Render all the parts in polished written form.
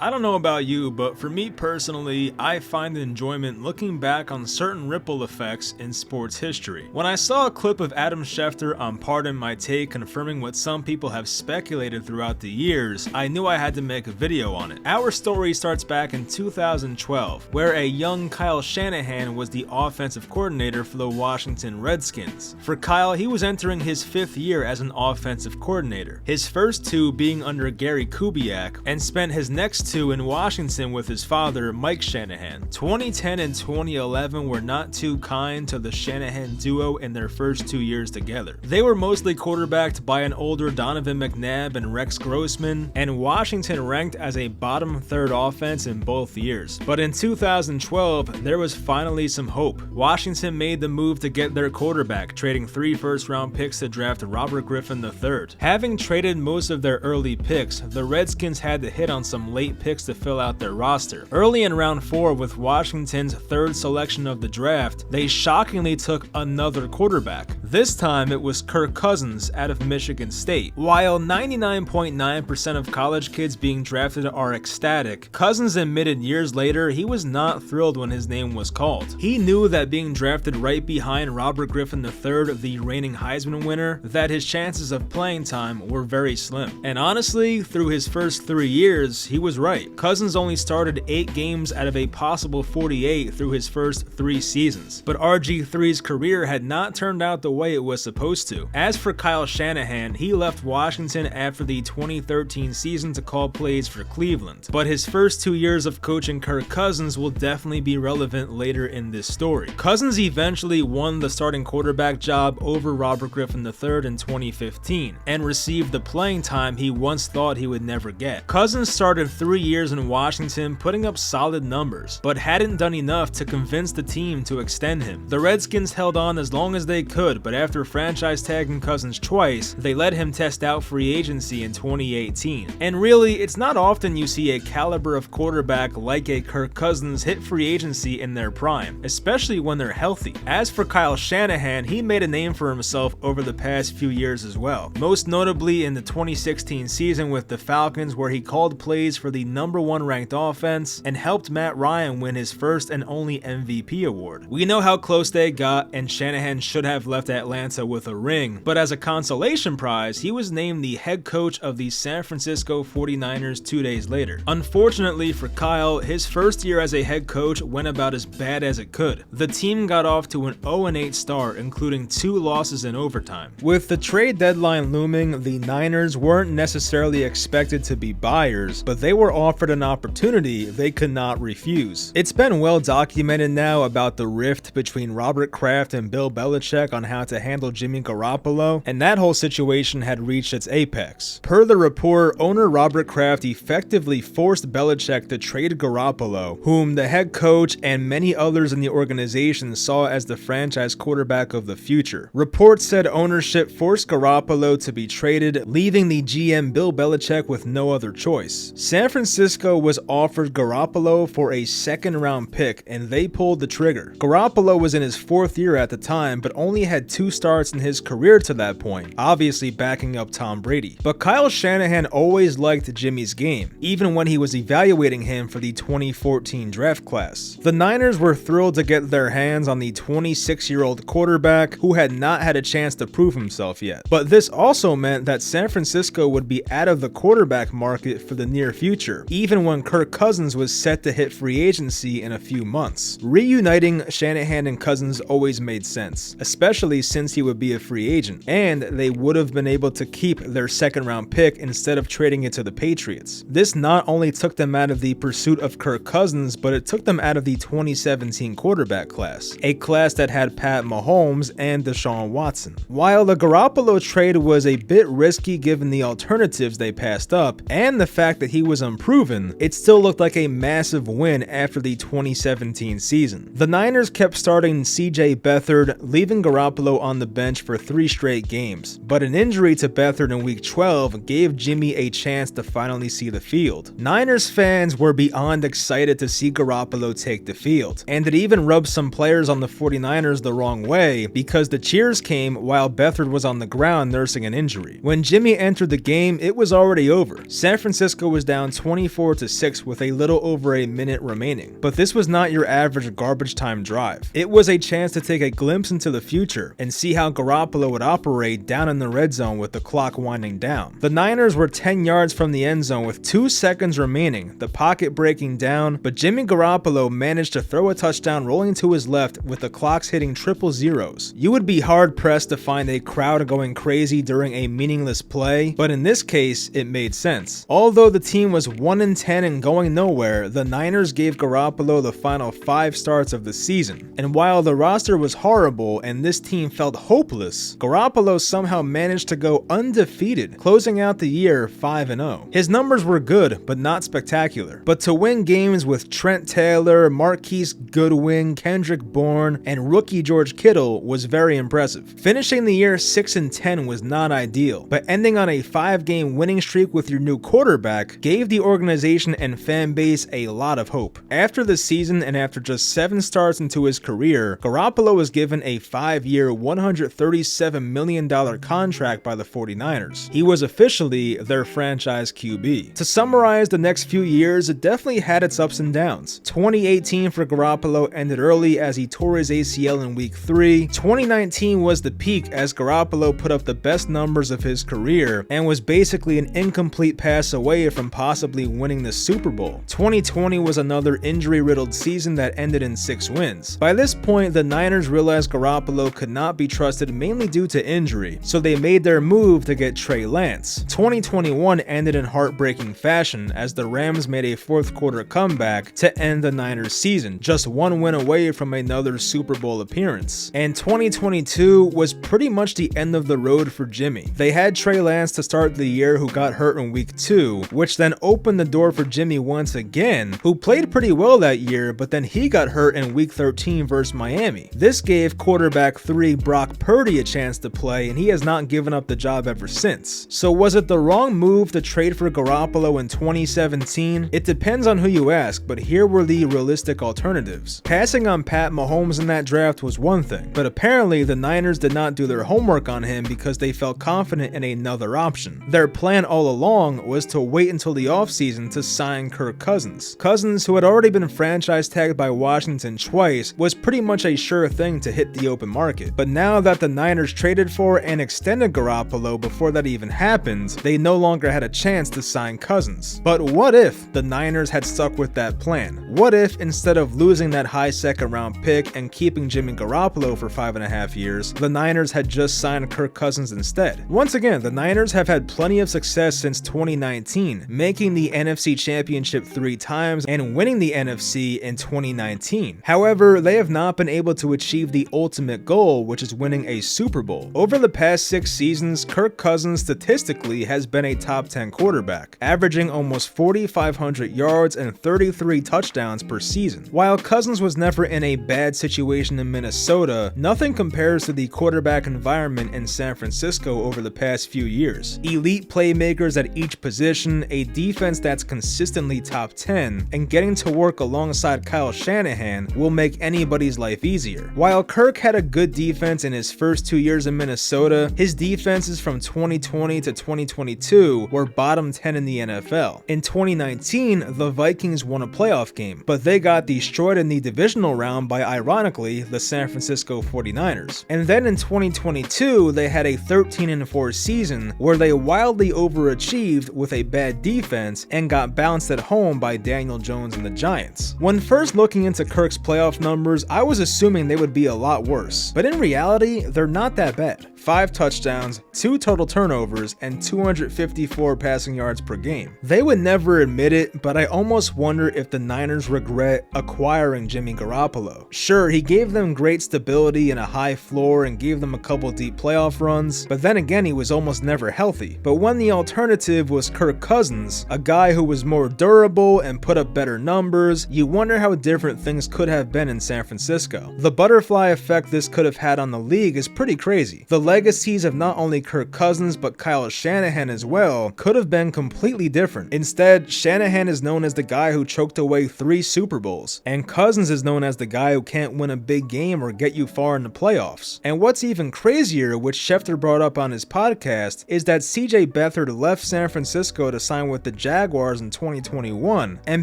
I don't know about you, but for me personally, I find enjoyment looking back on certain ripple effects in sports history. When I saw a clip of Adam Schefter on Pardon My Take confirming what some people have speculated throughout the years, I knew I had to make a video on it. Our story starts back in 2012, where a young Kyle Shanahan was the offensive coordinator for the Washington Redskins. For Kyle, he was entering his 5th year as an offensive coordinator, his first 2 being under Gary Kubiak, and spent his next 2 in Washington with his father, Mike Shanahan. 2010 and 2011 were not too kind to the Shanahan duo in their first 2 years together. They were mostly quarterbacked by an older Donovan McNabb and Rex Grossman, and Washington ranked as a bottom 3rd offense in both years. But in 2012, there was finally some hope. Washington made the move to get their quarterback, trading 3 first-round picks to draft Robert Griffin III. Having traded most of their early picks, the Redskins had to hit on some late picks to fill out their roster. Early in round 4, with Washington's 3rd selection of the draft, they shockingly took another quarterback. This time it was Kirk Cousins out of Michigan State. While 99.9% of college kids being drafted are ecstatic, Cousins admitted years later he was not thrilled when his name was called. He knew that being drafted right behind Robert Griffin III, the reigning Heisman winner, that his chances of playing time were very slim. And honestly, through his first 3 years, he was right. Cousins only started 8 games out of a possible 48 through his first 3 seasons, but RG3's career had not turned out the way it was supposed to. As for Kyle Shanahan, he left Washington after the 2013 season to call plays for Cleveland, but his first 2 years of coaching Kirk Cousins will definitely be relevant later in this story. Cousins eventually won the starting quarterback job over Robert Griffin III in 2015, and received the playing time he once thought he would never get. Cousins started 3 years in Washington, putting up solid numbers, but hadn't done enough to convince the team to extend him. The Redskins held on as long as they could, but after franchise tagging Cousins twice, they let him test out free agency in 2018. And really, it's not often you see a caliber of quarterback like a Kirk Cousins hit free agency in their prime, especially when they're healthy. As for Kyle Shanahan, he made a name for himself over the past few years as well, most notably in the 2016 season with the Falcons, where he called plays for the #1 ranked offense and helped Matt Ryan win his first and only MVP award. We know how close they got, and Shanahan should have left Atlanta with a ring, but as a consolation prize, he was named the head coach of the San Francisco 49ers 2 days later. Unfortunately for Kyle, his first year as a head coach went about as bad as it could. The team got off to an 0-8 start, including 2 losses in overtime. With the trade deadline looming, the Niners weren't necessarily expected to be buyers, but they were offered an opportunity they could not refuse. It's been well documented now about the rift between Robert Kraft and Bill Belichick on how to handle Jimmy Garoppolo, and that whole situation had reached its apex. Per the report, owner Robert Kraft effectively forced Belichick to trade Garoppolo, whom the head coach and many others in the organization saw as the franchise quarterback of the future. Reports said ownership forced Garoppolo to be traded, leaving the GM Bill Belichick with no other choice. San Francisco was offered Garoppolo for a 2nd-round pick, and they pulled the trigger. Garoppolo was in his 4th year at the time, but only had 2 starts in his career to that point, obviously backing up Tom Brady. But Kyle Shanahan always liked Jimmy's game, even when he was evaluating him for the 2014 draft class. The Niners were thrilled to get their hands on the 26-year-old quarterback who had not had a chance to prove himself yet. But this also meant that San Francisco would be out of the quarterback market for the near future, even when Kirk Cousins was set to hit free agency in a few months. Reuniting Shanahan and Cousins always made sense, especially since he would be a free agent, and they would have been able to keep their 2nd-round pick instead of trading it to the Patriots. This not only took them out of the pursuit of Kirk Cousins, but it took them out of the 2017 quarterback class, a class that had Pat Mahomes and Deshaun Watson. While the Garoppolo trade was a bit risky given the alternatives they passed up, and the fact that he was unproven, it still looked like a massive win after the 2017 season. The Niners kept starting CJ Beathard, leaving Garoppolo on the bench for 3 straight games, but an injury to Beathard in week 12 gave Jimmy a chance to finally see the field. Niners fans were beyond excited to see Garoppolo take the field, and it even rubbed some players on the 49ers the wrong way because the cheers came while Beathard was on the ground nursing an injury. When Jimmy entered the game, it was already over. San Francisco was down 20 24-6 with a little over a minute remaining. But this was not your average garbage time drive. It was a chance to take a glimpse into the future and see how Garoppolo would operate down in the red zone with the clock winding down. The Niners were 10 yards from the end zone with 2 seconds remaining, the pocket breaking down, but Jimmy Garoppolo managed to throw a touchdown rolling to his left with the clocks hitting triple zeros. You would be hard pressed to find a crowd going crazy during a meaningless play, but in this case, it made sense. Although the team was 1-10 and going nowhere, the Niners gave Garoppolo the final 5 starts of the season. And while the roster was horrible and this team felt hopeless, Garoppolo somehow managed to go undefeated, closing out the year 5-0. His numbers were good, but not spectacular. But to win games with Trent Taylor, Marquise Goodwin, Kendrick Bourne, and rookie George Kittle was very impressive. Finishing the year 6-10 was not ideal, but ending on a 5-game winning streak with your new quarterback gave the organization and fan base a lot of hope. After the season and after just 7 starts into his career, Garoppolo was given a 5-year, $137 million contract by the 49ers. He was officially their franchise QB. To summarize the next few years, it definitely had its ups and downs. 2018 for Garoppolo ended early as he tore his ACL in week 3. 2019 was the peak as Garoppolo put up the best numbers of his career and was basically an incomplete pass away from possibly winning the Super Bowl. 2020 was another injury-riddled season that ended in 6 wins. By this point, the Niners realized Garoppolo could not be trusted mainly due to injury, so they made their move to get Trey Lance. 2021 ended in heartbreaking fashion as the Rams made a 4th quarter comeback to end the Niners season, just 1 win away from another Super Bowl appearance. And 2022 was pretty much the end of the road for Jimmy. They had Trey Lance to start the year who got hurt in week 2, which then opened the door for Jimmy once again, who played pretty well that year, but then he got hurt in week 13 versus Miami. This gave quarterback 3 Brock Purdy a chance to play, and he has not given up the job ever since. So was it the wrong move to trade for Garoppolo in 2017? It depends on who you ask, but here were the realistic alternatives. Passing on Pat Mahomes in that draft was one thing, but apparently the Niners did not do their homework on him because they felt confident in another option. Their plan all along was to wait until the offseason to sign Kirk Cousins. Cousins, who had already been franchise tagged by Washington twice, was pretty much a sure thing to hit the open market. But now that the Niners traded for and extended Garoppolo before that even happened, they no longer had a chance to sign Cousins. But what if the Niners had stuck with that plan? What if instead of losing that high 2nd round pick and keeping Jimmy Garoppolo for 5.5 years, the Niners had just signed Kirk Cousins instead? Once again, the Niners have had plenty of success since 2019, making the NFC Championship 3 times and winning the NFC in 2019. However, they have not been able to achieve the ultimate goal, which is winning a Super Bowl. Over the past 6 seasons, Kirk Cousins statistically has been a top 10 quarterback, averaging almost 4,500 yards and 33 touchdowns per season. While Cousins was never in a bad situation in Minnesota, nothing compares to the quarterback environment in San Francisco over the past few years. Elite playmakers at each position, a defense that's consistently top 10, and getting to work alongside Kyle Shanahan will make anybody's life easier. While Kirk had a good defense in his first 2 years in Minnesota, his defenses from 2020 to 2022 were bottom 10 in the NFL. In 2019, the Vikings won a playoff game, but they got destroyed in the divisional round by, ironically, the San Francisco 49ers. And then in 2022, they had a 13-4 season where they wildly overachieved with a bad defense and got bounced at home by Daniel Jones and the Giants. When first looking into Kirk's playoff numbers, I was assuming they would be a lot worse, but in reality, they're not that bad. 5 touchdowns, 2 total turnovers, and 254 passing yards per game. They would never admit it, but I almost wonder if the Niners regret acquiring Jimmy Garoppolo. Sure, he gave them great stability and a high floor and gave them a couple deep playoff runs, but then again he was almost never healthy. But when the alternative was Kirk Cousins, a guy who was more durable and put up better numbers, you wonder how different things could have been in San Francisco. The butterfly effect this could have had on the league is pretty crazy. The legacies of not only Kirk Cousins but Kyle Shanahan as well could have been completely different. Instead, Shanahan is known as the guy who choked away 3 Super Bowls, and Cousins is known as the guy who can't win a big game or get you far in the playoffs. And what's even crazier, which Schefter brought up on his podcast, is that CJ Beathard left San Francisco to sign with the Jaguars Jaguars in 2021, and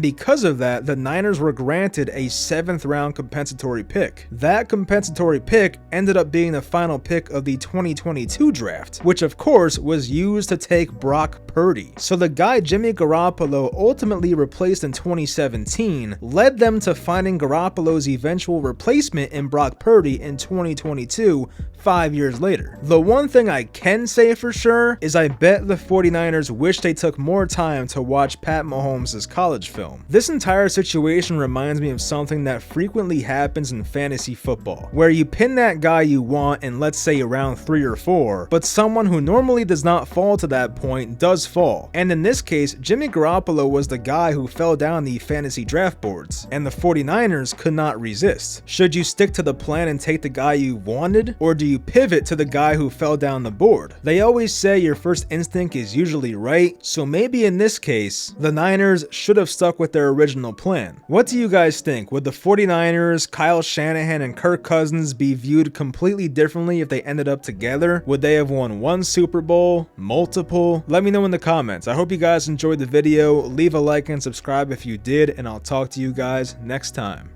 because of that, the Niners were granted a 7th round compensatory pick. That compensatory pick ended up being the final pick of the 2022 draft, which of course was used to take Brock Purdy. So the guy Jimmy Garoppolo ultimately replaced in 2017 led them to finding Garoppolo's eventual replacement in Brock Purdy in 2022, 5 years later. The one thing I can say for sure is I bet the 49ers wish they took more time to watch Pat Mahomes' college film. This entire situation reminds me of something that frequently happens in fantasy football, where you pin that guy you want in, let's say, round 3 or 4, but someone who normally does not fall to that point does fall. And in this case, Jimmy Garoppolo was the guy who fell down the fantasy draft boards, and the 49ers could not resist. Should you stick to the plan and take the guy you wanted, or do you pivot to the guy who fell down the board? They always say your first instinct is usually right, so maybe in this case, the Niners should have stuck with their original plan. What do you guys think? Would the 49ers, Kyle Shanahan, and Kirk Cousins be viewed completely differently if they ended up together? Would they have won one Super Bowl? Multiple? Let me know in the comments. I hope you guys enjoyed the video. Leave a like and subscribe if you did, and I'll talk to you guys next time.